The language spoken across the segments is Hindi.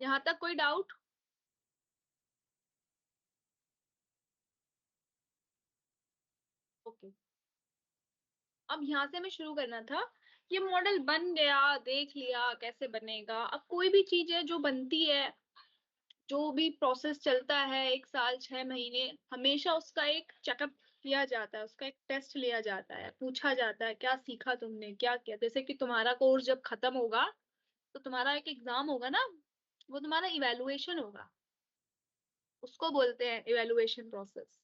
यहाँ तक कोई डाउट? ओके, अब यहाँ से हमें शुरू करना था। ये मॉडल बन गया, देख लिया कैसे बनेगा। अब कोई भी चीज है जो बनती है, जो भी प्रोसेस चलता है 1 साल 6 महीने, हमेशा उसका एक चेकअप किया जाता है, उसका एक टेस्ट लिया जाता है, पूछा जाता है क्या सीखा तुमने, क्या किया। जैसे कि तुम्हारा कोर्स जब खत्म होगा तो तुम्हारा एक एग्जाम होगा ना, वो तुम्हारा इवेलुएशन होगा, उसको बोलते हैं इवेलुएशन प्रोसेस।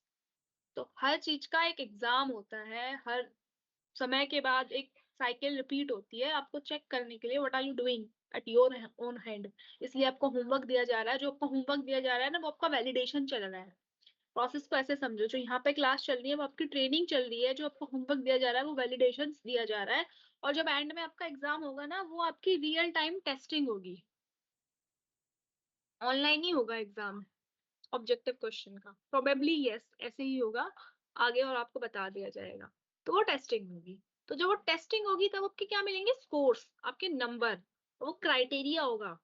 तो हर चीज का एक एग्जाम होता है, हर समय के बाद एक साइकिल रिपीट होती है आपको चेक करने के लिए what are you doing at your own hand. इसलिए आपको होमवर्क दिया जा रहा है, जो आपको होमवर्क दिया जा रहा है ना, वो आपका वैलिडेशन चल रहा है। प्रोसेस को ऐसे समझो, जो यहाँ पे क्लास चल रही है वो आपकी ट्रेनिंग चल रही है, जो आपको होमवर्क दिया जा रहा है वो वैलिडेशन दिया जा रहा है। और जब एंड में आपका एग्जाम होगा ना, वो आपकी रियल टाइम टेस्टिंग होगी। ऑनलाइन ही होगा एग्जाम, ऑब्जेक्टिव क्वेश्चन का प्रोबेबली यस ऐसे ही होगा आगे, और आपको बता दिया जाएगा। तो वो टेस्टिंग होगी। तो जब वो टेस्टिंग होगी तब आपके क्या मिलेंगे, स्कोर्स, आपके नंबर। वो क्राइटेरिया होगा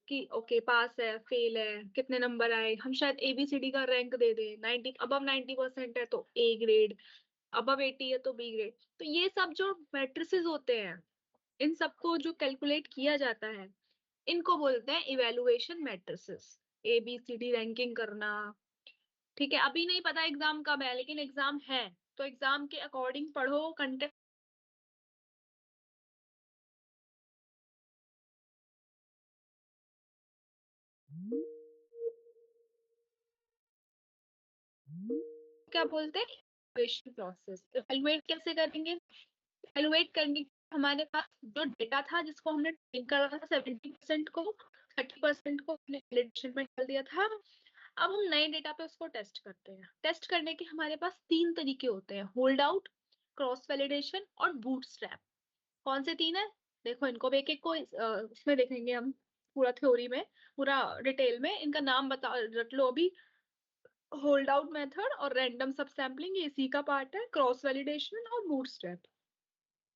कि ओके पास है, फेल है, कितने नंबर आए। हम शायद एबीसीडी का रैंक दे दें, 90 अबव 90% है तो ए ग्रेड, अबव 80 है तो बी ग्रेड। तो ये सब जो मैट्रिसेस होते हैं, इन सबको जो कैलकुलेट किया जाता है, इनको बोलते हैं evaluation matrices. A B C D ranking करना, ठीक है। अभी नहीं पता एग्जाम कब है, लेकिन एग्जाम है, तो एग्जाम के अकॉर्डिंग पढ़ो कंटेंट। क्या बोलते हैं, इवैल्यूएशन प्रोसेस। इवैल्यूएट कैसे करेंगे, इवैल्यूएट करने के हमारे पास जो डेटा था जिसको हमने ट्रेन करा था 70% को, 30% को हमने वैलिडेशन में डाल दिया था। अब हम नए डेटा पे उसको टेस्ट करते हैं। टेस्ट करने के हमारे पास 3 तरीके होते हैं, होल्ड आउट, क्रॉस वैलिडेशन और बूटस्ट्रैप। कौन से 3 है, देखो इनको भी एक एक को उसमें देखेंगे हम, पूरा थ्योरी में, पूरा डिटेल में। इनका नाम बता रट लो अभी। होल्ड आउट मेथड और रैंडम सब सैम्पलिंग, ये इसी का पार्ट है। क्रॉस वैलिडेशन और बूटस्ट्रैप।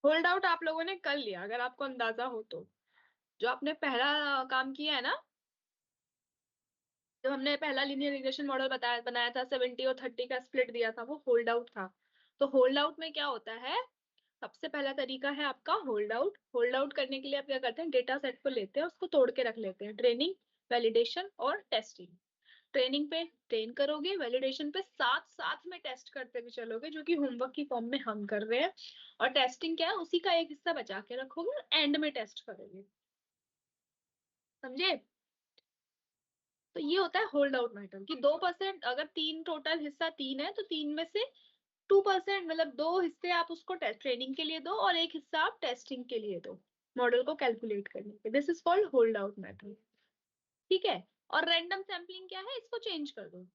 होल्ड आउट आप लोगों ने कर लिया अगर आपको अंदाजा हो तो। जो आपने पहला काम किया है ना, जब हमने पहला लीनियर रिग्रेशन मॉडल बताया बनाया था, 70 और 30 का स्प्लिट दिया था, वो होल्ड आउट था। तो होल्ड आउट में क्या होता है, सबसे पहला तरीका है आपका होल्ड आउट। होल्ड आउट करने के लिए आप क्या करते हैं, डेटा सेट को लेते हैं, उसको तोड़ के रख लेते हैं, ट्रेनिंग, वैलिडेशन और टेस्टिंग। ट्रेनिंग पे ट्रेन करोगे, वैलिडेशन पे साथ साथ में टेस्ट करते हुए चलोगे, जो कि होमवर्क की फॉर्म में हम कर रहे हैं। और टेस्टिंग क्या है, उसी का एक हिस्सा बचा के रखोगे और एंड में टेस्ट करोगे। समझे? तो ये होता है होल्ड आउट मेथड कि 2%, अगर तीन टोटल हिस्सा 3 है तो 3 में से 2%, मतलब 2 हिस्से आप उसको ट्रेनिंग के लिए दो और एक हिस्सा आप टेस्टिंग के लिए दो, मॉडल को कैलकुलेट करने के। This is called hold out method. ठीक है। और रैंडम सैम्पलिंग क्या है, इसको चेंज कर दो।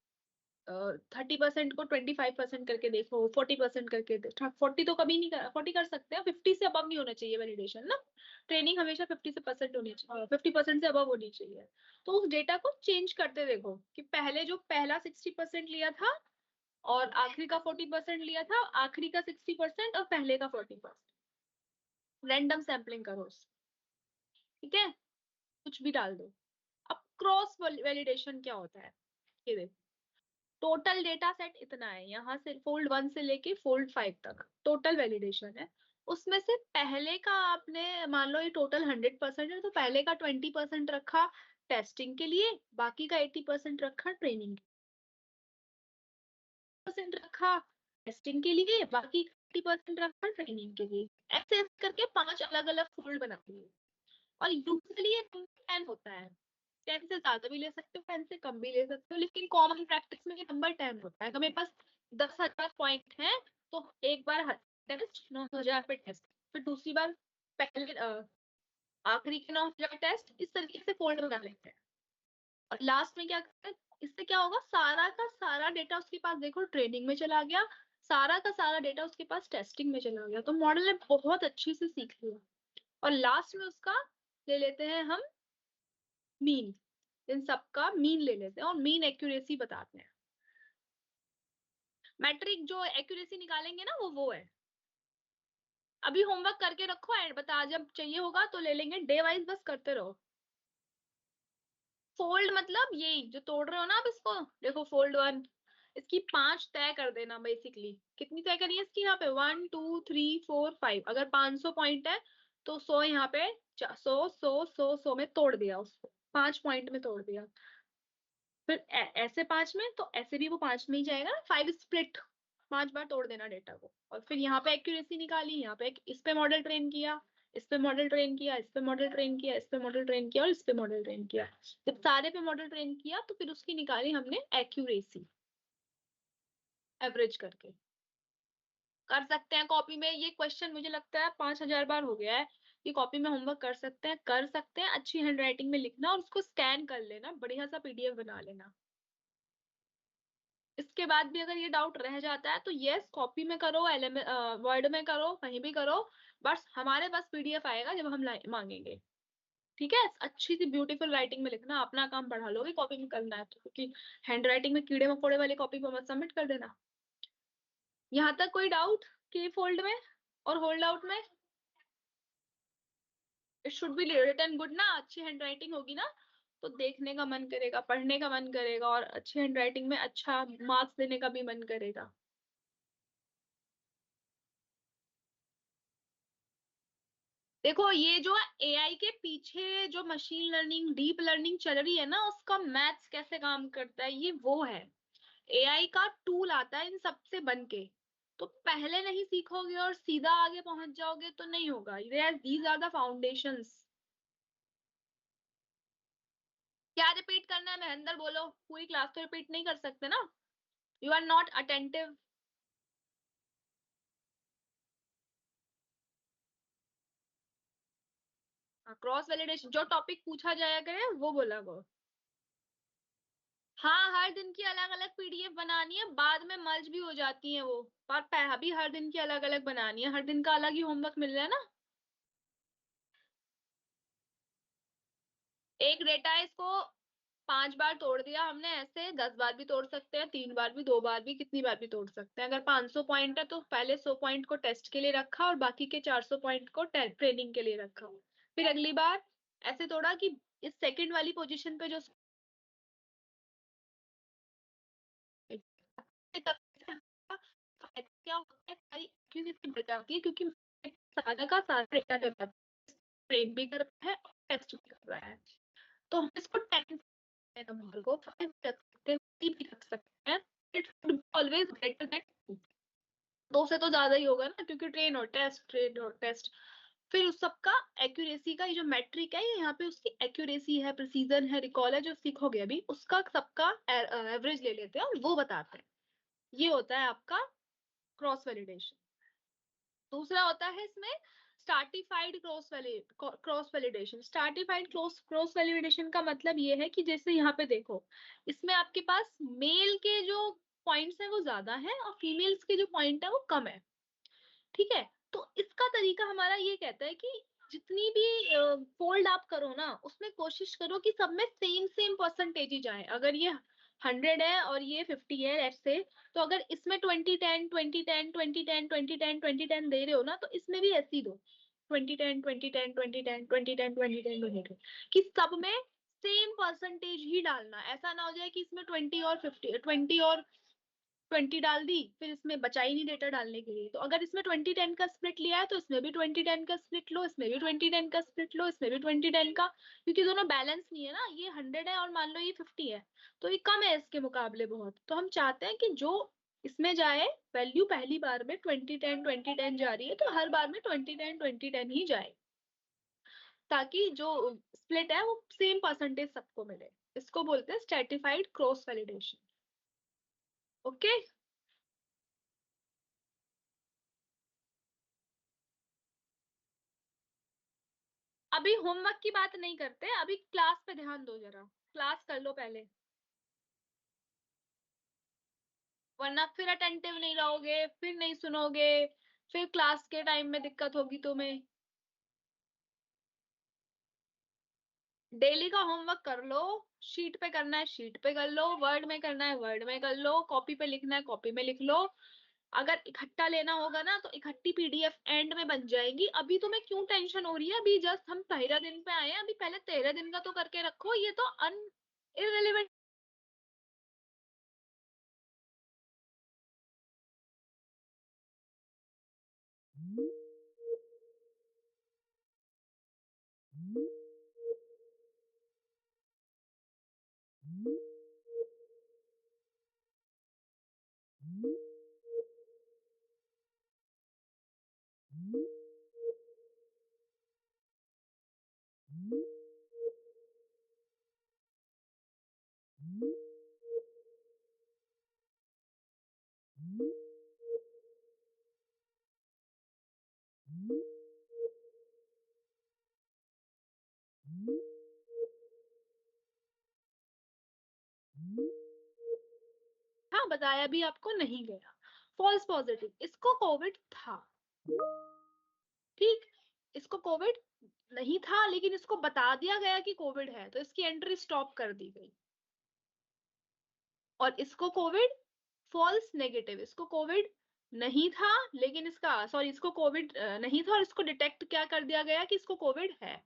30% को 25% करके देखो, 40% करके देखो। 40 तो कभी नहीं कर, 40 कर सकते हैं, 50 से अबव नहीं होना चाहिए वैलिडेशन ना। ट्रेनिंग हमेशा 50 से परसेंट होनी चाहिए, 50% से अबव होनी चाहिए। तो उस डेटा को चेंज करते देखो कि पहले जो पहला 60% लिया था और आखिरी का 40% लिया था, आखिरी का 60% और पहले का 40%। रैंडम सैम्पलिंग करो ठीक है, कुछ भी डाल दो। अब क्रॉस वैलिडेशन क्या होता है, ये देखो। टोटल डेटा सेट इतना है, यहाँ से फोल्ड 1 से लेके फोल्ड 5 तक टोटल वैलिडेशन है। उसमें से पहले का आपने, मान लो ये टोटल 100% है, तो पहले का 20% रखा टेस्टिंग के लिए, बाकी का 80% रखा ट्रेनिंग, परसेंट रखा टेस्टिंग के लिए, बाकी 80% रखा ट्रेनिंग के लिए। ऐसे करके 5 अलग अलग फोल्ड बना दिए। और यूजुअली ये 10 होता है, 10 से ज्यादा भी ले सकते हो, 10 से कम भी ले सकते हो, लेकिन कॉमन प्रैक्टिस में ये नंबर 10 होता है। अगर मेरे पास 10,000 पॉइंट है तो एक बार टेस्ट 9,000 पे टेस्ट, फिर दूसरी बार पहले आखिरी के 9,000 टेस्ट, इस तरीके से फोल्ड बना लेते हैं। और लास्ट में क्या करते हैं, इससे क्या होगा, सारा का सारा डेटा उसके पास देखो ट्रेनिंग में चला गया, सारा का सारा डेटा उसके पास टेस्टिंग में चला गया। तो मॉडल ने बहुत अच्छी से सीख लिया। और लास्ट में उसका ले लेते हैं हम मीन, इन सबका मीन ले लेते हैं और मीन एक्यूरेसी बताते हैं। मैट्रिक जो एक्यूरेसी निकालेंगे ना, वो है। अभी होमवर्क करके रखो एंड बता, जब चाहिए होगा तो ले लेंगे, डे वाइज बस करते रहो। फोल्ड मतलब यही जो तोड़ रहे हो ना आप इसको, देखो फोल्ड 1, इसकी 5 तय कर देना बेसिकली। कितनी तय करी है इसकी? यहाँ पे 1 2 3 4 5, अगर 500 पॉइंट है तो 100 यहाँ पे 100 में तोड़ दिया उसको, 5 पॉइंट में तोड़ दिया। फिर ऐसे 5 में, तो ऐसे भी वो 5 में ही जाएगा ना, 5 स्प्लिट, 5 बार तोड़ देना डेटा को। और फिर यहाँ पे एक्यूरेसी निकाली, यहाँ पे इस पे मॉडल ट्रेन किया, इस पे मॉडल ट्रेन किया, इस पे मॉडल ट्रेन किया, इस पे मॉडल ट्रेन किया और इस पे मॉडल ट्रेन किया। जब सारे पे मॉडल ट्रेन किया तो फिर उसकी निकाली हमने एक्यूरेसी, एवरेज करके। कर सकते हैं कॉपी में ये क्वेश्चन, मुझे लगता है 5000 बार हो गया है। ये कॉपी में होमवर्क कर सकते हैं, कर सकते हैं। अच्छी हैंडराइटिंग में लिखना और उसको स्कैन कर लेना, बढ़िया सा पीडीएफ बना लेना। इसके बाद भी अगर ये डाउट रह जाता है तो यस, कॉपी में करो, वर्ड में करो, कहीं भी करो, बस हमारे पास पीडीएफ आएगा जब हम मांगेंगे। ठीक है, अच्छी सी ब्यूटीफुल राइटिंग में लिखना, अपना काम बढ़ा लोगे कॉपी में करना है तो, क्योंकि हैंड राइटिंग में कीड़े मकोड़े वाली कॉपी पर मत सबमिट कर देना। यहाँ तक कोई डाउट की फोल्ड में और होल्ड आउट में? It should be written good ना, अच्छी हैंड राइटिंग होगी ना तो देखने का मन करेगा, पढ़ने का मन करेगा, और अच्छी हैंड राइटिंग में अच्छा मार्क्स देने का भी मन करेगा। देखो ये जो एआई के पीछे जो मशीन लर्निंग, डीप लर्निंग चल रही है ना, उसका मैथ्स कैसे काम करता है, ये वो है। एआई का टूल आता है इन सबसे बन के, तो पहले नहीं सीखोगे और सीधा आगे पहुंच जाओगे तो नहीं होगा। These are the foundations. क्या रिपीट करना है महेंद्र, बोलो? पूरी क्लास तो रिपीट नहीं कर सकते ना, you are not attentive. Cross validation जो टॉपिक पूछा जाया करे वो बोला वो। हाँ, हर दिन की अलग अलग पीडीएफ बनानी है, बाद में मर्ज भी हो जाती है वो, पर अभी हर दिन की अलग अलग बनानी है, हर दिन का अलग ही होमवर्क मिल रहा है ना। एक डेटा है, इसको 5 बार तोड़ दिया हमने, ऐसे 10 बार भी तोड़ सकते हैं, 3 बार भी, 2 बार भी, कितनी बार भी तोड़ सकते हैं। अगर 500 पॉइंट है तो पहले 100 पॉइंट को टेस्ट के लिए रखा और बाकी के 400 पॉइंट को ट्रेनिंग के लिए रखा। फिर अगली बार ऐसे तोड़ा कि इस सेकंड वाली पोजीशन पे जो क्या होता है, सारी एक्यूरेसी बढ़ जाती है, क्योंकि सारा का सारा डेटा जब ट्रेन भी कर रहा है और टेस्ट भी कर रहा है, तो हम इसको 10 नंबर को 5 रख सकते हैं, 3 भी रख सकते हैं। इट ऑलवेज ग्रेटर देन 2 से तो ज्यादा ही होगा ना, क्योंकि ट्रेन और टेस्ट, ट्रेन और टेस्ट। फिर उस सबका एक्यूरेसी का ये जो मैट्रिक है, ये यहाँ पे उसकी एक्यूरेसी है, प्रिसीजन है, रिकॉल है, जो सीखोगे अभी उसका सबका एवरेज ले लेते हैं और वो बताते हैं। ये होता है आपका क्रॉस वैलिडेशन। दूसरा होता है इसमें stratified cross validation. Stratified cross validation का मतलब ये है कि जैसे यहाँ पे देखो, इसमें आपके पास मेल के जो पॉइंट्स है वो ज्यादा है और फीमेल्स के जो पॉइंट है वो कम है। ठीक है, तो इसका तरीका हमारा ये कहता है कि जितनी भी फोल्ड आप करो ना, उसमें कोशिश करो कि सब में सेम सेम परसेंटेज ही जाए। अगर ये 100 है और ये 50 है लेट्स से, तो अगर इसमें 20 10 20 10 20 10 20 10 20 10 दे रहे हो ना, तो इसमें भी ऐसे ही दो, 20 10 20 10 20 10 20 10 20 10 20 10, कि सब में सेम परसेंटेज ही डालना। ऐसा ना हो जाए कि इसमें 20 और 50, 20 और 20 डाल दी, फिर इसमें बचा ही नहीं डेटा डालने के लिए। तो अगर इसमें 20 10 का स्प्लिट लिया है तो इसमें भी 20 10 का स्प्लिट लो, इसमें भी 20 10 का स्प्लिट लो, इसमें भी 20 10 का, क्योंकि दोनों बैलेंस नहीं है ना। ये 100 है और मान लो ये 50 है, तो ये कम है इसके मुकाबले बहुत। तो हम चाहते हैं कि जो इसमें जाए वैल्यू, पहली बार में 20 10 जा रही है तो हर बार में 20 10 ही जाए, ताकि जो स्प्लिट है वो सेम परसेंटेज सबको मिले। इसको बोलते हैं स्ट्रेटिफाइड क्रॉस वैलिडेशन। ओके। अभी होमवर्क की बात नहीं करते, अभी क्लास पे ध्यान दो जरा, क्लास कर लो पहले, वरना फिर अटेंटिव नहीं रहोगे, फिर नहीं सुनोगे, फिर क्लास के टाइम में दिक्कत होगी तुम्हें। डेली का होमवर्क कर लो, शीट पे करना है शीट पे कर लो, वर्ड में करना है वर्ड में कर लो, कॉपी पे लिखना है कॉपी में लिख लो। अगर इकट्ठा लेना होगा ना तो इकट्ठी पीडीएफ एंड में बन जाएगी। अभी तुम्हें क्यों टेंशन हो रही है? अभी जस्ट हम 13 दिन पे आए हैं, अभी पहले 13 दिन का तो करके रखो। ये तो irrelevant हाँ, बताया भी आपको नहीं गया। फॉल्स पॉजिटिव, इसको कोविड था, ठीक, इसको कोविड नहीं था लेकिन इसको बता दिया गया कि कोविड है, तो इसकी एंट्री स्टॉप कर दी गई। और इसको कोविड फॉल्स नेगेटिव, इसको कोविड नहीं था लेकिन इसका सॉरी इसको कोविड नहीं था और इसको डिटेक्ट क्या कर दिया गया कि इसको कोविड है।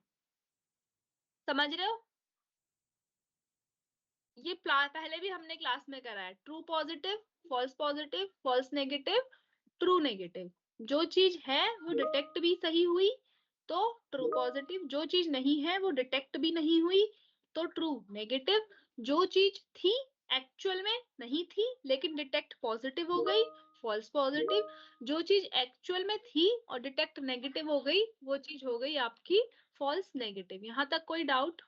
समझ रहे हो? ये पहले भी हमने क्लास में करा है, true positive, false negative, true negative. जो चीज है वो डिटेक्ट भी सही हुई तो ट्रू पॉजिटिव, जो चीज नहीं है वो डिटेक्ट भी नहीं हुई तो ट्रू नेगेटिव, जो चीज थी एक्चुअल में नहीं थी लेकिन डिटेक्ट पॉजिटिव हो गई फॉल्स पॉजिटिव, जो चीज एक्चुअल में थी और डिटेक्ट नेगेटिव हो गई वो चीज हो गई आपकी फॉल्स नेगेटिव। यहां तक कोई doubt?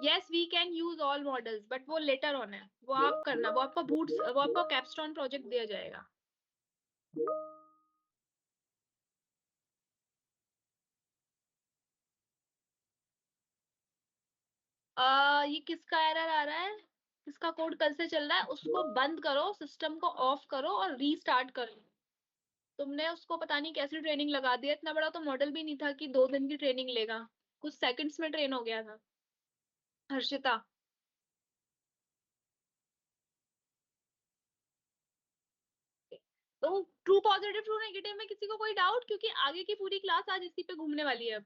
Yes we can use all models but वो लेटर ऑन है, वो आप करना, वो आपको कैपस्टोन प्रोजेक्ट दिया जाएगा। ये किसका एरर आ रहा है, किसका कोड कल से चल रहा है, उसको बंद करो, सिस्टम को ऑफ करो और रीस्टार्ट करो। तुमने उसको पता नहीं कैसी ट्रेनिंग लगा दिया, इतना बड़ा तो मॉडल भी नहीं था कि 2 दिन की ट्रेनिंग लेगा, कुछ सेकंड्स में ट्रेन हो गया था। हर्षिता, तो ट्रू पॉजिटिव ट्रू नेगेटिव में किसी को कोई डाउट? क्योंकि आगे की पूरी क्लास आज इसी पे घूमने वाली है। अब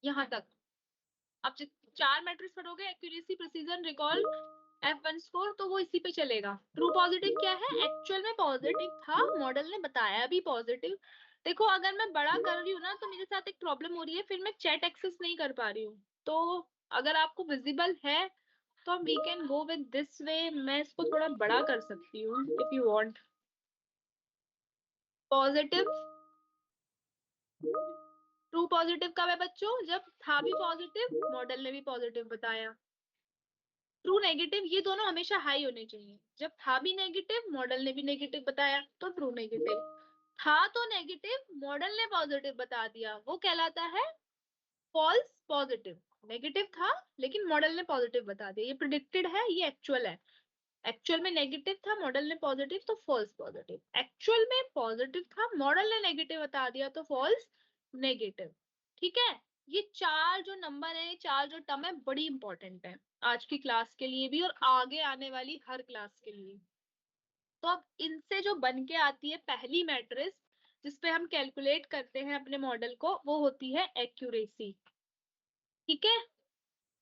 यहाँ तक आप 4 मैट्रिक्स पढ़ोगे, accuracy, precision, recall, F1 score, तो वो इसी पे चलेगा। ट्रू पॉजिटिव क्या है, एक्चुअल में पॉजिटिव था, मॉडल ने बताया भी पॉजिटिव। देखो अगर मैं बड़ा कर रही हूँ ना तो मेरे साथ एक प्रॉब्लम हो रही है, फिर मैं चैट एक्सेस नहीं कर पा रही हूँ। तो अगर आपको विजिबल है तो we can go with this way, मैं इसको थोड़ा बड़ा कर सकती हूँ if you want. Positive, true positive कब है बच्चों? जब था भी पॉजिटिव, मॉडल ने भी पॉजिटिव बताया। ट्रू नेगेटिव ये दोनों हमेशा हाई होने चाहिए, जब था भी नेगेटिव मॉडल ने भी नेगेटिव बताया तो ट्रू नेगेटिव, था तो नेगेटिव मॉडल ने पॉजिटिव बता दिया वो कहलाता है फॉल्स पॉजिटिव। नेगेटिव था लेकिन मॉडल ने पॉजिटिव बता दिया, ये प्रिडिक्टेड है, ये एक्चुअल है। एक्चुअल में नेगेटिव था मॉडल ने पॉजिटिव तो फॉल्स पॉजिटिव, एक्चुअल में पॉजिटिव था मॉडल ने नेगेटिव बता दिया तो फॉल्स नेगेटिव। ठीक है, ये 4 जो नंबर है, 4 जो टर्म है बड़ी इंपॉर्टेंट है आज की क्लास के लिए भी और आगे आने वाली हर क्लास के लिए। तो अब इनसे जो बन के आती है पहली मैट्रिक्स जिसपे हम कैलकुलेट करते हैं अपने मॉडल को, वो होती है एक्यूरेसी। ठीक है,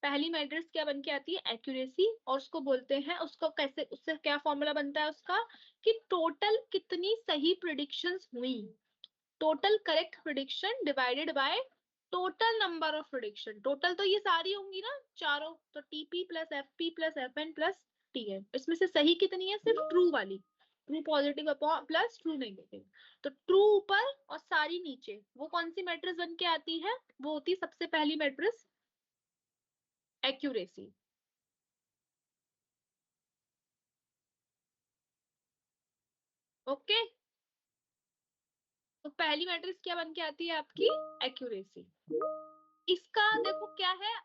पहली मैट्रिक्स क्या बन के आती है, एक्यूरेसी, और उसको बोलते हैं, उसको कैसे, उससे क्या फॉर्मूला बनता है उसका कि टोटल कितनी सही प्रिडिक्शंस हुई, total correct prediction divided by total number of prediction. Total तो ये सारी होंगी ना चारों, तो TP plus FP plus FN plus TM, इसमें से सही कितनी है, सिर्फ ट्रू वाली, true positive plus true negative. तो ट्रू ऊपर और सारी नीचे, वो कौन सी मैट्रिक्स बन के आती है, वो होती है सबसे पहली मैट्रिक्स एक्यूरेसी। ओके, तो पहली मैट्रिक्स क्या बन के आती है आपकी, एक्यूरेसी। इसका देखो क्या है,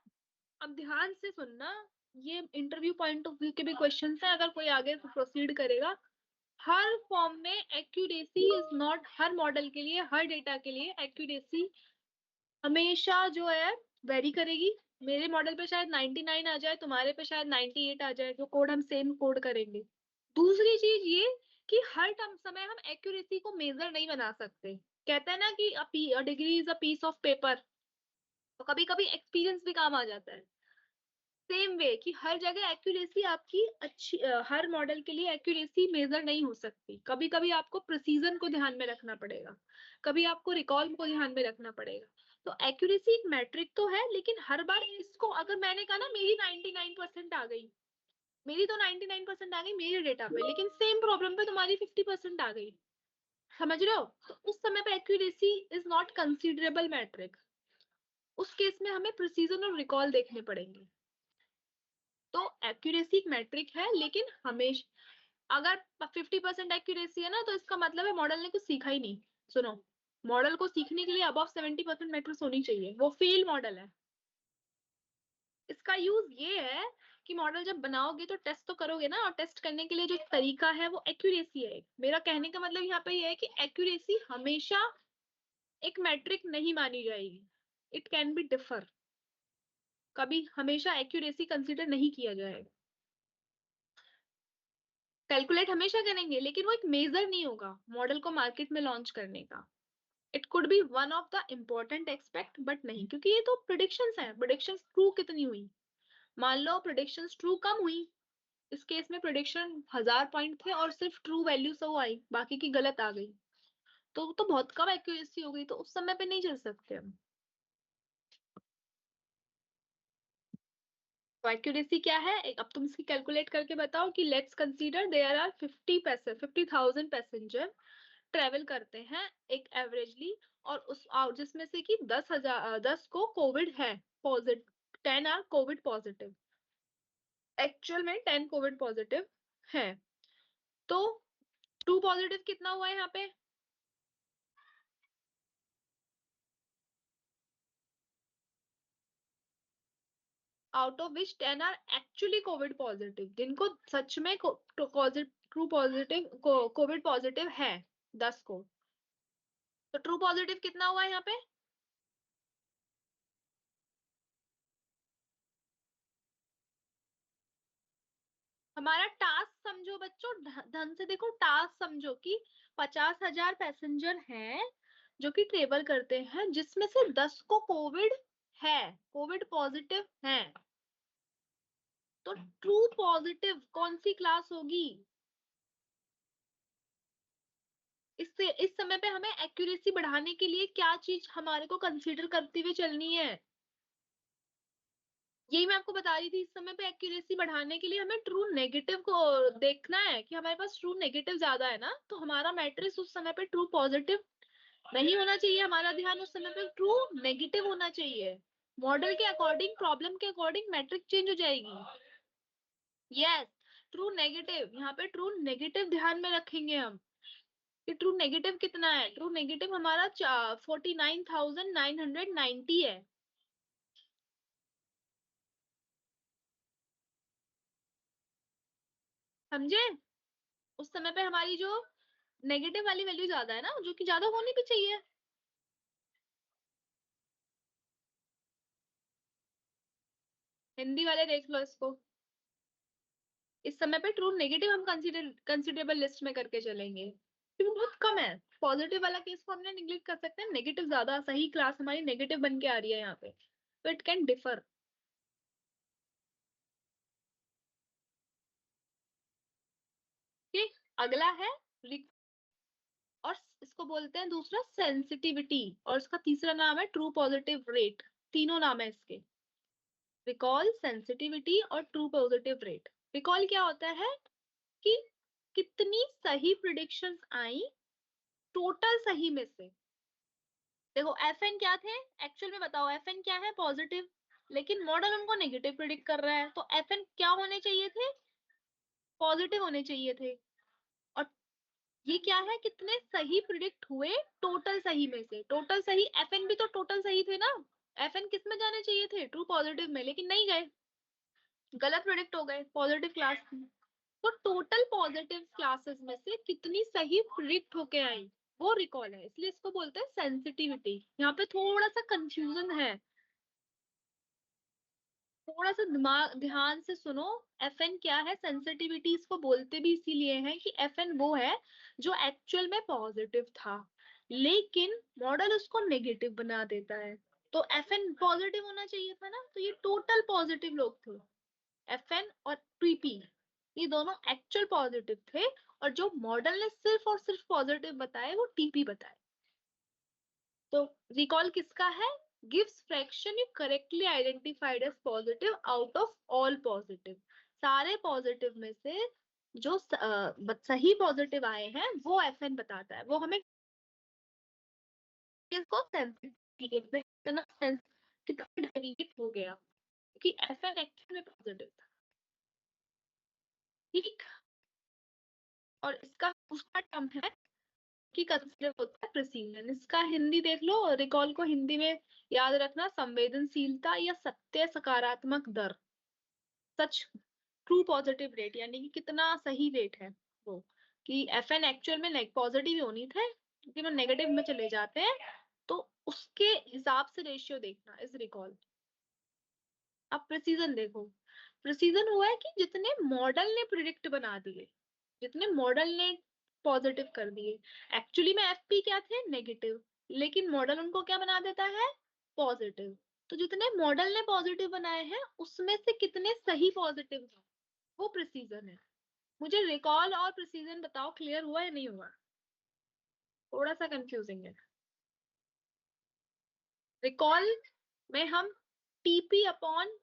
अब ध्यान से सुनना, ये इंटरव्यू पॉइंट ऑफ व्यू के भी क्वेश्चन है, अगर कोई आगे प्रोसीड करेगा। हर फॉर्म में accuracy is not, her model के लिए हर डेटा के लिए एक्यूरेसी हमेशा जो है वेरी करेगी। मेरे मॉडल पे शायद 99 आ जाए, तुम्हारे पे शायद 98 आ जाए, जो कोड हम सेम कोड करेंगे। दूसरी चीज ये कि हर टर्म समय हम एक्यूरेसी को मेजर नहीं बना सकते। कहते हैं ना कि degree is a piece of paper, तो कभी कभी एक्सपीरियंस भी काम आ जाता है। सेम वे कि हर जगह एक्यूरेसी आपकी अच्छी हर मॉडल के लिए एक्यूरेसी मेजर नहीं हो सकती। कभी कभी आपको प्रिसीजन को ध्यान में रखना पड़ेगा, कभी आपको रिकॉल को ध्यान में रखना पड़ेगा। तो एक्यूरेसी एक मैट्रिक तो है, लेकिन हर बार इसको, अगर मैंने कहा ना मेरी 99% आ गई, मेरी तो 99% आ गई मेरे डेटा पे, लेकिन सेम प्रॉब्लम पे तुम्हारी 50% आ गई, समझ रहे हो? तो उस समय पे accuracy is not considerable metric. उस केस में हमें प्रिसीजन और रिकॉल देखने पड़ेंगे। तो एक्यूरेसी एक मैट्रिक है, लेकिन हमेशा अगर 50% एक्यूरेसी है ना, तो इसका मतलब है मॉडल ने कुछ सीखा ही नहीं। सुनो, मॉडल को सीखने के लिए अबव 70% मैट्रिक्स होनी चाहिए, वो फेल मॉडल है। इसका यूज ये है कि मॉडल जब बनाओगे तो टेस्ट तो करोगे ना, और टेस्ट करने के लिए जो तरीका है वो एक्यूरेसी है। मेरा कहने का मतलब यहाँ पे ये है कि एक्यूरेसी हमेशा एक मैट्रिक नहीं मानी जाएगी। इट कैन बी डिफर, कभी हमेशा एक्यूरेसी कंसिडर नहीं किया जाएगा। कैलकुलेट हमेशा करेंगे, लेकिन वो एक मेजर नहीं होगा मॉडल को मार्केट में लॉन्च करने का। It could be one of the important expect, but नहीं, क्योंकि ये तो प्रिडिक्शंस है। प्रिडिक्शंस ट्रू कितनी हुई? मान लो प्रिडिक्शंस ट्रू कम हुई, इस केस में प्रिडिक्शन 1000 पॉइंट थे और सिर्फ ट्रू वैल्यू 100 आई, बाकी की गलत आ गई, तो बहुत कम एक्यूरेसी हो गई, तो उस समय पे नहीं चल सकते हम। तो एक्यूरेसी क्या है? अब तुम इसकी कैलकुलेट करके बताओ कि let's consider there are 50,000 passenger travel करते हैं एक एवरेजली, और जिसमें से कि 10 को कोविड है positive, 10 are COVID positive, actual में 10 कोविड पॉजिटिव है। तो ट्रू पॉजिटिव कितना हुआ है यहाँ पे? Out of which 10 are actually COVID positive, जिनको सच में ट्रू पॉजिटिव कोविड पॉजिटिव है 10 को। तो ट्रू पॉजिटिव कितना हुआ है यहाँ पे? हमारा टास्क समझो बच्चों, ढंग से देखो, टास्क समझो कि 50,000 पैसेंजर हैं जो कि ट्रेवल करते हैं, जिसमें से 10 को कोविड है, कोविड पॉजिटिव है। तो ट्रू पॉजिटिव कौन सी क्लास होगी? इससे इस समय पे हमें एक्यूरेसी बढ़ाने के लिए क्या चीज हमारे को कंसीडर करते हुए चलनी है? यही मैं आपको बता रही थी, इस समय पे एक्यूरेसी बढ़ाने के लिए हमें ट्रू नेगेटिव को देखना है कि हमारे पास ट्रू नेगेटिव ज्यादा है ना, तो हमारा मैट्रिक्स उस समय पे ट्रू पॉजिटिव नहीं होना चाहिए, हमारा ध्यान उस समय पे ट्रू नेगेटिव होना चाहिए। मॉडल के अकॉर्डिंग, प्रॉब्लम के अकॉर्डिंग मैट्रिक चेंज हो जाएगी। यस, ट्रू नेगेटिव, यहाँ पे ट्रू नेगेटिव ध्यान में रखेंगे हम कि ट्रू नेगेटिव कितना है। ट्रू नेगेटिव हमारा 49,990 है। समझे? उस समय पे हमारी जो नेगेटिव वाली वैल्यू ज्यादा है ना, जो कि ज्यादा होनी भी चाहिए। हिंदी वाले देख लो इसको, इस समय पे ट्रू नेगेटिव हम कंसिडरेबल लिस्ट में करके चलेंगे, क्योंकि बहुत कम है। पॉजिटिव वाला केस को हमने निगलेक्ट कर सकते हैं, नेगेटिव ज्यादा सही क्लास हमारी नेगेटिव बन के आ रही है यहाँ पे, तो इट कैन डिफर। ठीक, अगला है और इसको बोलते हैं दूसरा सेंसिटिविटी, और इसका तीसरा नाम है ट्रू पॉजिटिव रेट। तीनों नाम है इसके, रिकॉल, सेंसिटिविटी और ट्रू पॉजिटिव रेट। रिकॉल क्या होता है कि कितनी सही प्रिडिक्शंस आई टोटल सही में से। देखो एफ एन क्या थे एक्चुअल में, बताओ एफ एन क्या है? पॉजिटिव, लेकिन मॉडल उनको नेगेटिव प्रिडिक्ट कर रहा है, तो एफ एन क्या होने चाहिए थे? पॉजिटिव होने चाहिए थे। और ये क्या है? कितने सही प्रिडिक्ट हुए टोटल सही में से। टोटल सही, एफ एन भी तो टोटल सही थे ना। एफ एन किस में जाने चाहिए थे? ट्रू पॉजिटिव में, लेकिन नहीं गए, गलत प्रिडिक्ट हो गए पॉजिटिव क्लास में। तो टोटल पॉजिटिव क्लासेस में से कितनी सही प्रिडिक्ट होके आई, वो रिकॉल है, इसलिए इसको बोलते हैं सेंसिटिविटी। यहाँ पे थोड़ा सा कंफ्यूजन है, थोड़ा सा दिमाग ध्यान से सुनो। FN क्या है, सेंसिटिविटी इसको बोलते भी इसीलिए है कि FN वो है जो एक्चुअल में पॉजिटिव था, लेकिन मॉडल उसको नेगेटिव बना देता है। तो FN पॉजिटिव होना चाहिए था ना, तो ये टोटल पॉजिटिव लोग थे। FN और TP ये दोनों एक्चुअल पॉजिटिव थे, और जो मॉडल ने सिर्फ और सिर्फ पॉजिटिव बताए वो TP बताए। तो रिकॉल किसका है, gives fraction you correctly identified as positive out of all positive. सारे पॉजिटिव में से जो सही पॉजिटिव आए हैं वो FN बताता है। वो हमें किसको कितना डेविएट हो गया, क्योंकि FN एक्चुअल में पॉजिटिव था। ठीक, और इसका दूसरा टर्म है कि कंसिडर होता है प्रिसीजन। इसका हिंदी देख लो, रिकॉल को हिंदी में याद रखना, संवेदनशीलता या सत्य सकारात्मक दर, सच ट्रू पॉजिटिव रेट, यानी कि कितना सही रेट है वो, कि FN एक्चुअल में पॉजिटिव ही होनी थे, क्योंकि वो नेगेटिव में चले जाते हैं, तो उसके हिसाब से रेशियो देखना इस रिकॉल। अब प्रिसीजन देखो, प्रिसीजन हुआ है कि जितने मॉडल ने प्रिडिक्ट बना दिए, जितने मॉडल ने पॉजिटिव कर दिए, एक्चुअली में FP क्या थे, नेगेटिव, लेकिन मॉडल उनको क्या बना देता है, पॉजिटिव। तो जितने मॉडल ने पॉजिटिव बनाए हैं उसमें से कितने सही पॉजिटिव हैं, वो प्रिसीजन है। मुझे रिकॉल और प्रिसीजन बताओ, क्लियर हुआ या नहीं हुआ, थोड़ा सा कंफ्यूजिंग है। रिकॉल में हम TP upon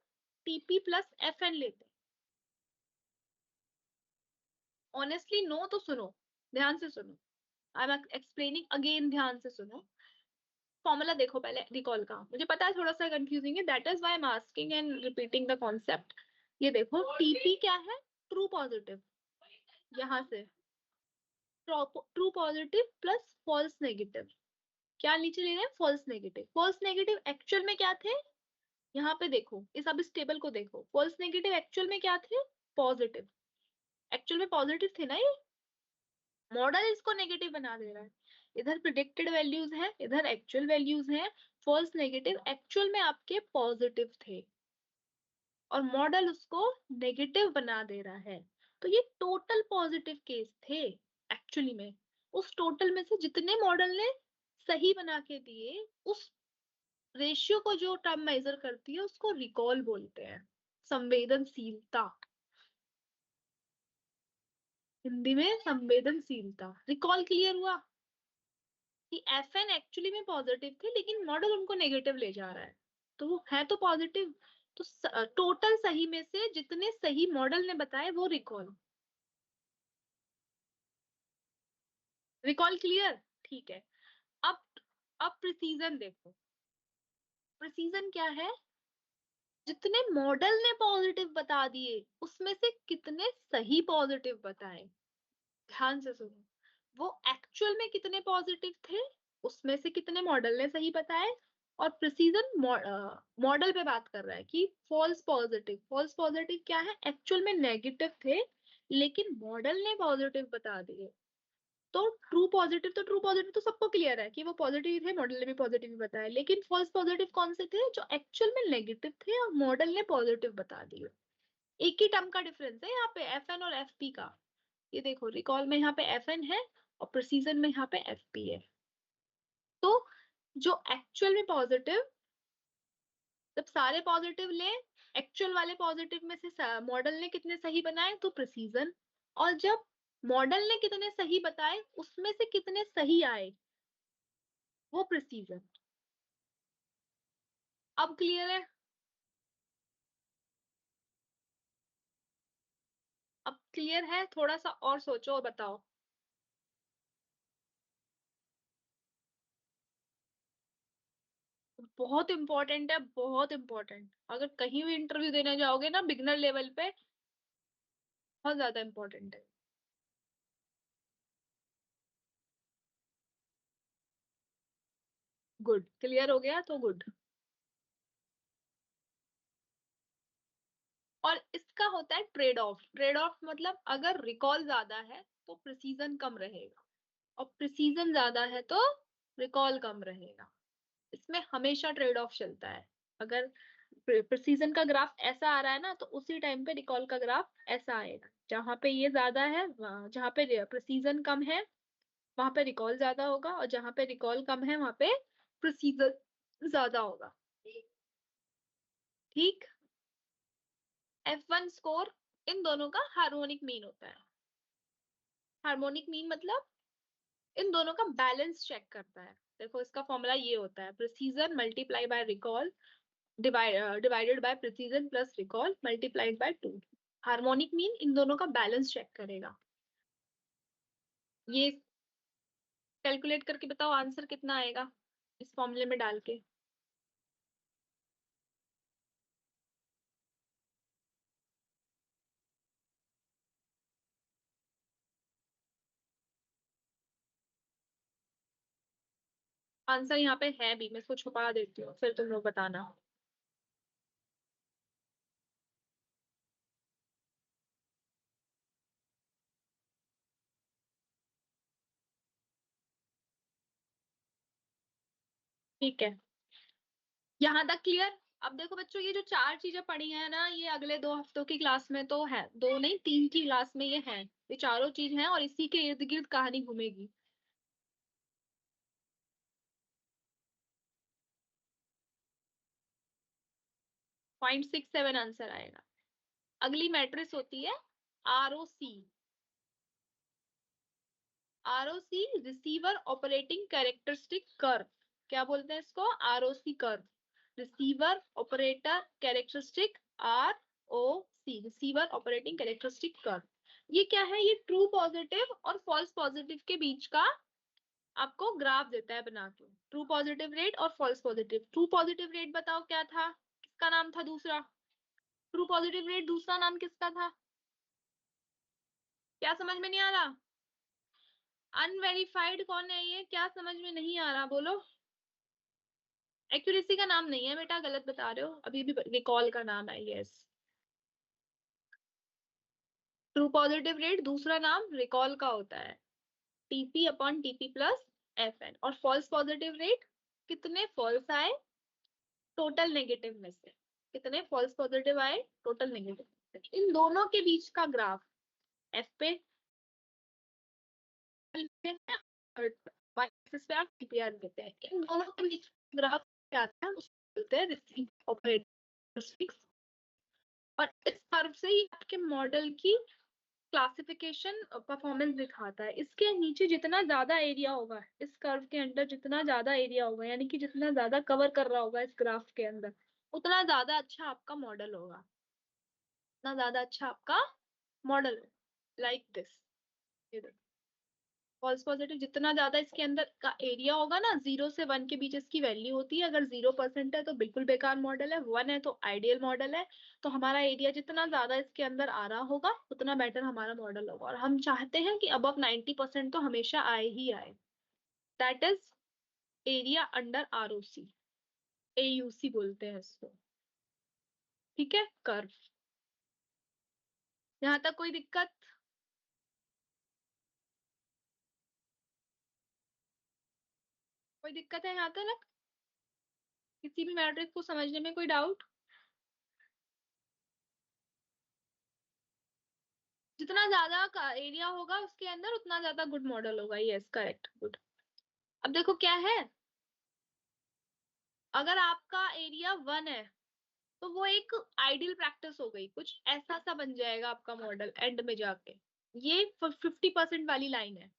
TP plus FN लेते हैं। ऑनेस्टली नो तो सुनो, ध्यान से सुनो, आई एम एक्सप्लेनिंग अगेन, ध्यान से सुनो। फॉर्मूला देखो पहले रिकॉल का, मुझे पता है थोड़ा सा कंफ्यूजिंग है, that is why I am asking and repeating the concept. ये देखो TP क्या है, ट्रू पॉजिटिव, यहाँ से true positive plus false negative. क्या नीचे ले रहे हैं, false negative. False negative actual में क्या थे, यहाँ पे देखो, अब इस टेबल को देखो, फॉल्स नेगेटिव एक्चुअल में क्या थे, पॉजिटिव। एक्चुअल में पॉजिटिव थे ना ये, मॉडल इसको नेगेटिव बना दे रहा है। इधर प्रिडिक्टेड वैल्यूज है, इधर एक्चुअल वैल्यूज हैं। फॉल्स नेगेटिव एक्चुअल में आपके पॉजिटिव थे, और मॉडल उसको नेगेटिव बना दे रहा है। तो ये टोटल पॉजिटिव केस थे एक्चुअली में। उस टोटल में से जितने मॉडल ने सही बना के दिए, उस रेशियो को जो टर्म मेजर करती है उसको रिकॉल बोलते हैं, संवेदनशीलता, हिंदी में संवेदनशीलता। रिकॉल क्लियर हुआ कि FN एक्चुअली में पॉजिटिव थे, लेकिन मॉडल उनको नेगेटिव ले जा रहा है, तो वो है तो पॉजिटिव। तो टोटल सही में से जितने सही मॉडल ने बताए वो रिकॉल। रिकॉल क्लियर, ठीक है। अब अब प्रिसीजन देखो, प्रिसीजन क्या है, जितने मॉडल ने पॉजिटिव बता दिए उसमें से कितने सही पॉजिटिव बताए। ध्यान से सुनो, वो एक्चुअल में कितने पॉजिटिव थे, उसमें से कितने मॉडल ने सही बताए। और प्रिसीजन मॉडल पे बात कर रहा है कि फॉल्स पॉजिटिव, फॉल्स पॉजिटिव क्या है, एक्चुअल में नेगेटिव थे, लेकिन मॉडल ने पॉजिटिव बता दिए। तो ट्रू पॉजिटिव तो सबको क्लियर है कि वो पॉजिटिव थे, मॉडल ने भी पॉजिटिव बताया, लेकिन फॉल्स पॉजिटिव कौन से थे, जो एक्चुअल में नेगेटिव थे और मॉडल ने पॉजिटिव बता दिए। एक ही टर्म का डिफरेंस है यहाँ पे, FN और FP का। ये देखो, रिकॉल में यहाँ पे FN है और प्रिसीजन में यहाँ पे FP है। तो जो एक्चुअल में पॉजिटिव, जब सारे पॉजिटिव ले, एक्चुअल वाले पॉजिटिव में से मॉडल ने कितने सही बनाए तो प्रिसीजन, और जब मॉडल ने कितने सही बताए उसमें से कितने सही आए वो प्रिसीजन। अब क्लियर है, अब क्लियर है, थोड़ा सा और सोचो और बताओ। बहुत इंपॉर्टेंट है, बहुत इंपॉर्टेंट, अगर कहीं भी इंटरव्यू देने जाओगे ना बिगनर लेवल पे, बहुत ज्यादा इंपॉर्टेंट है। गुड, क्लियर हो गया तो गुड। और इसका होता है ट्रेड ऑफ, ट्रेड ऑफ मतलब अगर रिकॉल ज्यादा है तो प्रिसीजन कम रहेगा, और प्रिसीजन ज्यादा है तो रिकॉल कम रहेगा। इसमें हमेशा ट्रेड ऑफ चलता है। अगर प्रिसीजन का ग्राफ ऐसा आ रहा है ना, तो उसी टाइम पे रिकॉल का ग्राफ ऐसा आएगा। जहां पे ये ज्यादा है, जहां पे प्रिसीजन कम है वहां पे रिकॉल ज्यादा होगा, और जहां पे रिकॉल कम है वहां पे प्रिसीजन ज्यादा होगा। ठीक। F1 स्कोर इन दोनों का हार्मोनिक मीन होता है। हार्मोनिक मीन मतलब इन दोनों का बैलेंस चेक करता है। देखो इसका फॉर्मूला ये होता है, precision multiply by recall divided by precision plus recall multiplied by 2। Harmonic mean in दोनों का बैलेंस चेक करेगा। ये कैलकुलेट करके बताओ आंसर कितना आएगा इस फॉर्मूले में डाल के। आंसर यहाँ पे है भी, मैं इसको छुपा देती हूँ फिर तुम लोग बताना। ठीक है, यहाँ तक क्लियर। अब देखो बच्चों, ये जो चार चीजें पढ़ी हैं ना, ये अगले 2 हफ्तों की क्लास में तो है, 2 नहीं 3 की क्लास में ये है। ये चारों चीज हैं और इसी के इर्द गिर्द कहानी घूमेगी। 0.67 आंसर आएगा। अगली मैट्रिक्स होती है ROC। ROC receiver operating characteristic curve. क्या बोलते हैं इसको? ROC curve, receiver operator characteristic. Receiver operating characteristic curve. ये क्या है? ये ट्रू पॉजिटिव और फॉल्स पॉजिटिव के बीच का आपको ग्राफ देता है बना के। ट्रू पॉजिटिव रेट और false positive. True positive rate बताओ क्या था, किसका नाम था दूसरा? ट्रू पॉजिटिव रेट दूसरा नाम किसका था? क्या समझ में नहीं आ रहा? अनवेरिफाइड कौन है ये? क्या समझ में नहीं आ रहा बोलो? एक्यूरेसी का नाम नहीं है बेटा, गलत बता रहे हो। अभी भी रिकॉल का नाम है, यस। ट्रू पॉजिटिव रेट दूसरा नाम रिकॉल का होता है, TP upon TP plus FN। और फॉल्स पॉजिटिव रेट, कितने फॉल्स आए टोटल नेगेटिव में से, कितने फॉल्स पॉजिटिव आए टोटल नेगेटिव। इन दोनों के बीच का ग्राफ एफ पे और वाई एक्सिस पे आप टीपीआर देते हैं। इन दोनों के बीच ग्राफ क्या आता है उसको बोलते हैं रिसीव ऑपरेटर। और इस कर्व से ही आपके मॉडल की क्लासिफिकेशन परफॉर्मेंस दिखाता है। इसके नीचे जितना ज्यादा एरिया होगा, इस कर्व के अंदर जितना ज्यादा एरिया होगा, यानी कि जितना ज्यादा कवर कर रहा होगा इस ग्राफ के अंदर, उतना ज्यादा अच्छा आपका मॉडल होगा, उतना ज्यादा अच्छा आपका model. Like this, false positive जितना ज्यादा इसके अंदर का एरिया होगा ना, 0 से 1 के बीच इसकी वैल्यू होती है। अगर 0% है तो बिल्कुल बेकार मॉडल है, 1 है तो आइडियल मॉडल है। तो हमारा एरिया जितना ज्यादा इसके अंदर आ रहा होगा उतना बेटर हमारा मॉडल होगा। और हम चाहते हैं कि अबव 90% तो हमेशा आए ही आए। That is area under ROC, AUC बोलते हैं इसको। ठीक है, कर्व। यहाँ तक कोई दिक्कत? कोई दिक्कत है यहाँ तक? किसी भी मैट्रिक्स को समझने में कोई डाउट? जितना ज्यादा एरिया होगा उसके अंदर उतना ज्यादा गुड मॉडल होगा। Yes, correct, good. अब देखो क्या है, अगर आपका एरिया 1 है तो वो एक आइडियल प्रैक्टिस हो गई, कुछ ऐसा सा बन जाएगा आपका मॉडल एंड में जाके। ये 50% वाली लाइन है।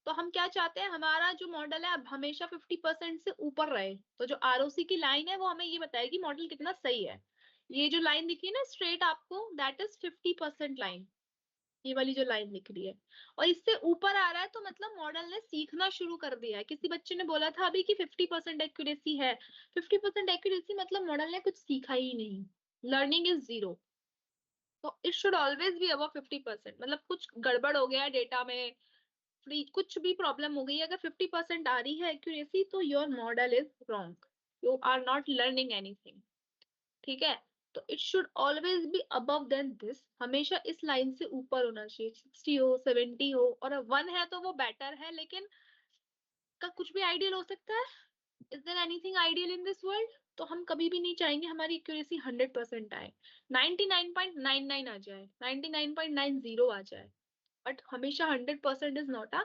तो हम क्या चाहते हैं, हमारा जो मॉडल है अब हमेशा 50% से ऊपर रहे। तो जो ROC की लाइन है वो हमें ये बताएगी मॉडल कितना सही है। ये जो लाइन दिखी ना स्ट्रेट आपको, दैट इज 50% लाइन। ये वाली जो लाइन दिख रही है, और इससे ऊपर आ रहा है तो मतलब मॉडल ने सीखना शुरू कर दिया है। किसी बच्चे ने बोला था अभी कि 50% एक्यूरेसी है। 50% एक्यूरेसी मतलब मॉडल ने कुछ सीखा ही नहीं, लर्निंग इज 0। तो it should always be above 50%। मतलब कुछ गड़बड़ हो गया है डेटा में, फ्री कुछ भी प्रॉब्लम हो गई है, अगर 50% आ रही है एक्यूरेसी तो your model is wrong, you are not learning anything. ठीक है, तो it should always be above then this. हमेशा इस लाइन से ऊपर होना चाहिए, 60 हो 70 हो। और 1 है तो वो बेटर है, लेकिन का कुछ भी आइडियल हो सकता है। Is there anything ideal in this world? तो हम कभी भी नहीं चाहेंगे हमारी एक्यूरेसी 100% आए, 99.99 आ जाए, 99.90 आ जाए, बट हमेशा 100% is not a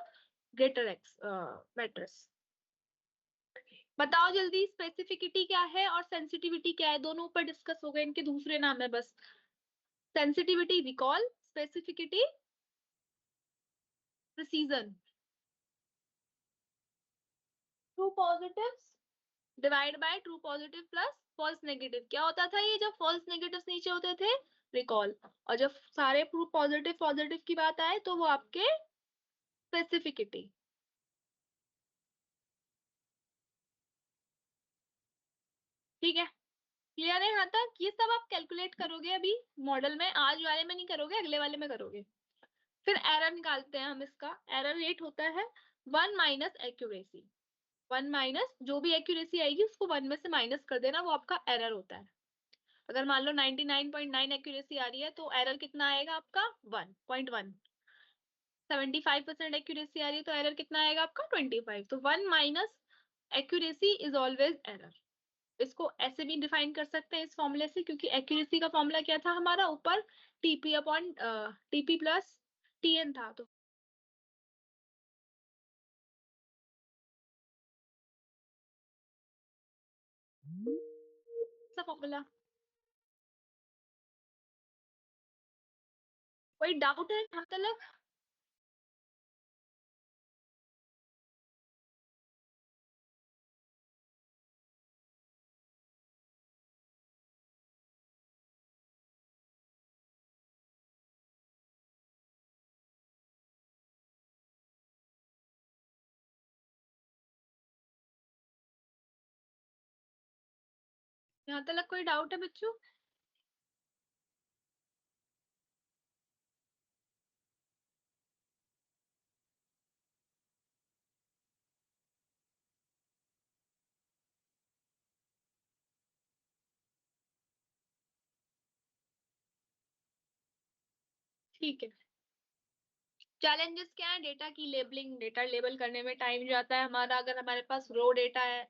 greater x matrix. बताओ जल्दी, स्पेसिफिसिटी क्या है और सेंसिटिविटी क्या है? दोनों ऊपर डिस्कस हो गए, इनके दूसरे नाम है बस। Sensitivity recall, specificity precision. True positives divide by true positive plus false negative. क्या होता था ये जब फॉल्स नेगेटिव नीचे होते थे? रिकॉल। और जब सारे ट्रू पॉजिटिव पॉजिटिव की बात आए तो वो आपके स्पेसिफिसिटी। ठीक है, क्लियर है यहाँ तक? ये सब आप कैलकुलेट करोगे अभी मॉडल में, आज वाले में नहीं करोगे, अगले वाले में करोगे। फिर एरर निकालते हैं हम। इसका एरर रेट होता है 1 - एक्यूरेसी। 1 - जो भी एक्यूरेसी आएगी उसको 1 में से माइनस कर देना, वो आपका एरर होता है। अगर मान लो 99.9 एक्यूरेसी आ रही है तो एरर कितना आएगा आपका? 1.1। 75% एक्यूरेसी आ रही है तो एरर कितना आएगा आपका? 25। तो 1 - एक्यूरेसी इज ऑलवेज एरर। इसको ऐसे भी डिफाइन कर सकते हैं इस फॉर्मूले से, क्योंकि एक्यूरेसी का फॉर्मूला क्या था हमारा? ऊपर TP upon TP plus TN था, तो फॉर्मूला। कोई डाउट है यहाँ तक? यहाँ तक कोई डाउट है बच्चों? ठीक है, चैलेंजेस क्या है? डेटा की लेबलिंग, डेटा लेबल करने में टाइम जाता है हमारा। अगर हमारे पास रो डेटा है,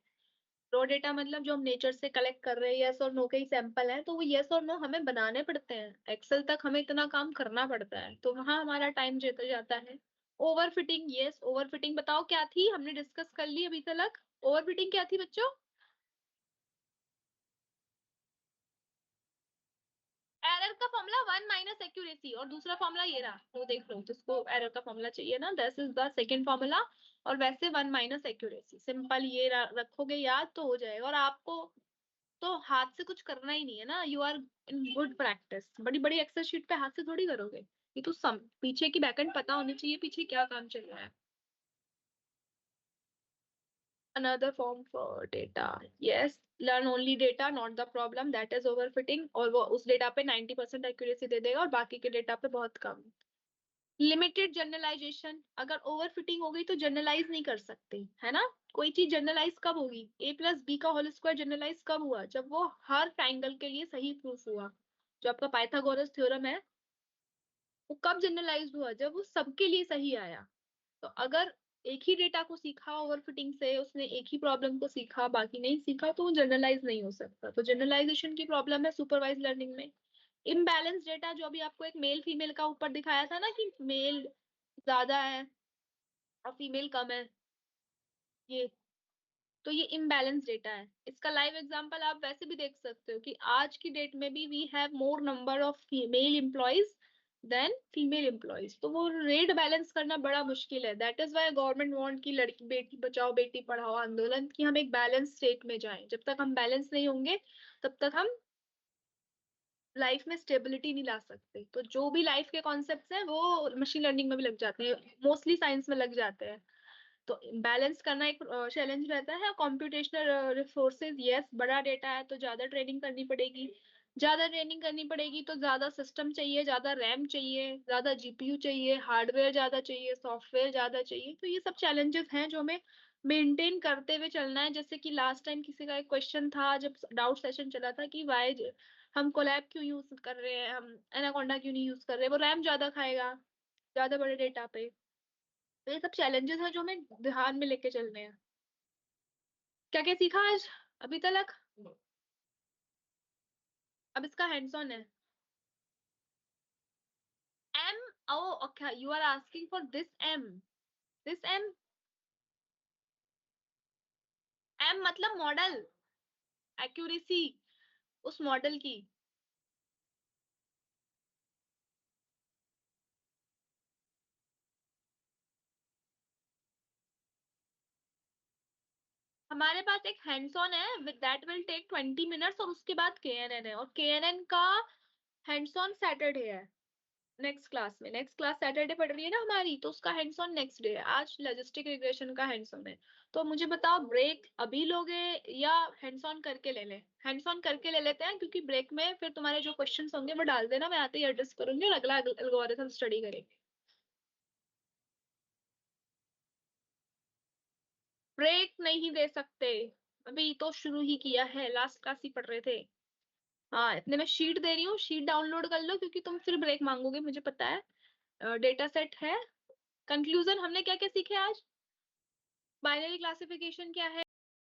रो डेटा मतलब जो हम नेचर से कलेक्ट कर रहे हैं, यस और नो के ही सैंपल है, तो वो यस और नो हमें बनाने पड़ते हैं, एक्सेल तक हमें इतना काम करना पड़ता है, तो वहां हमारा टाइम जाता जाता है। Over fitting, yes over fitting बताओ क्या थी, हमने डिस्कस कर ली अभी तक। ओवर फिटिंग क्या थी बच्चों? एरर का फॉर्मूला 1 - एक्यूरेसी, और दूसरा फॉर्मूला ये रहा, तो देख लो जिसको एरर का फॉर्मूला चाहिए ना, this is the second formula. और वैसे 1 - एक्यूरेसी सिंपल ये रखोगे याद तो हो जाएगा। और आपको तो हाथ से कुछ करना ही नहीं है ना, you are in good practice. बड़ी बड़ी एक्सेल शीट पे हाथ से थोड़ी करोगे, ये तो पीछे की बैकएंड पता होनी चाहिए, पीछे क्या काम चल रहा है। Another form for data, yes, learn only data not the problem, that is overfitting। और वो उस डेटा पे 90% एक्यूरेसी दे देगा और बाकी के डेटा पे बहुत कम। लिमिटेड जनरलाइजेशन, अगर ओवरफिटिंग हो गई तो जनरलाइज नहीं कर सकते, है ना? कोई चीज जनरलाइज कब होगी? a+b का होल स्क्वायर जनरलाइज कब हुआ? जब वो हर ट्राइंगल के लिए सही प्रूफ हुआ। जो आपका पाइथागोरस थ्योरम है, वो कब जनरलाइज हुआ? जब वो सबके लिए सही आया। तो अगर एक ही डेटा को सीखा ओवरफिटिंग से, उसने एक ही प्रॉब्लम को सीखा, बाकी नहीं सीखा, तो वो जनरलाइज नहीं हो सकता। तो जनरलाइजेशन की प्रॉब्लम है सुपरवाइज लर्निंग में। इम्बैलेंस डेटा, जो अभी आपको एक मेल फीमेल का ऊपर दिखाया था ना, कि मेल ज्यादा है और फीमेल कम है, ये तो ये इम्बैलेंस डेटा है। इसका लाइव एग्जांपल आप वैसे भी देख सकते हो कि आज की डेट में भी we have more number of male employees than female employees, तो वो रेट बैलेंस करना बड़ा मुश्किल है। That is why government want की लड़की बेटी बचाओ बेटी पढ़ाओ आंदोलन, की हम एक बैलेंस स्टेट में जाएं। जब तक हम बैलेंस नहीं होंगे तब तक हम लाइफ में स्टेबिलिटी नहीं ला सकते। तो जो भी लाइफ के कॉन्सेप्ट्स हैं वो मशीन लर्निंग में भी लग जाते हैं, मोस्टली साइंस में लग जाते हैं। तो बैलेंस करना एक चैलेंज रहता है। कंप्यूटेशनल रिसोर्सेज, यस बड़ा डेटा है तो ज्यादा ट्रेनिंग करनी पड़ेगी। ज्यादा ट्रेनिंग करनी पड़ेगी तो ज्यादा सिस्टम चाहिए, ज्यादा रैम चाहिए, ज्यादा जीपीयू चाहिए, हार्डवेयर ज्यादा चाहिए, सॉफ्टवेयर ज्यादा चाहिए। तो ये सब चैलेंजेस हैं जो हमें मेंटेन करते हुए चलना है। जैसे कि लास्ट टाइम किसी का एक क्वेश्चन था जब डाउट सेशन चला था कि वाई हम कोलैब क्यों यूज कर रहे हैं, हम एनाकोंडा क्यों नहीं यूज कर रहे, वो रैम ज्यादा खाएगा ज्यादा बड़े डेटा पे। तो ये सब चैलेंजेस हैं जो हमें ध्यान में लेके चलने हैं। क्या क्या सीखा आज अभी तक? अब इसका हैंड्स ऑन है। M, O okay, you are asking for this M. This M, M मतलब मॉडल, एक्यूरेसी उस मॉडल की। हमारे पास एक हैंड्स ऑन है with that will take 20 minutes, और उसके बाद केएनएन है, और केएनएन का हैंड्स ऑन सैटरडे है। नेक्स्ट क्लास में, नेक्स्ट क्लास सैटरडे पढ़ रही है ना हमारी, तो उसका हैंड्स ऑन नेक्स्ट डे है। आज लॉजिस्टिक रिग्रेशन का हैंड्स ऑन है। तो मुझे बताओ, ब्रेक अभी लोगे या हैंड्स ऑन करके ले लें? हैंड्स ऑन करके ले लेते हैं, क्योंकि ब्रेक में फिर तुम्हारे जो क्वेश्चंस होंगे वो डाल देना, मैं आते ही एड्रेस करूंगी और अगला एल्गोरिथम स्टडी करेंगे। ब्रेक नहीं दे सकते, अभी तो शुरू ही किया है, लास्ट क्लास ही पढ़ रहे थे। हाँ, इतने में शीट दे रही हूँ, शीट डाउनलोड कर लो, क्योंकि तुम फिर ब्रेक मांगोगे, मुझे पता है। डेटा सेट है। कंक्लूजन हमने क्या क्या सीखे आज? बाइनरी क्लासिफिकेशन क्या है?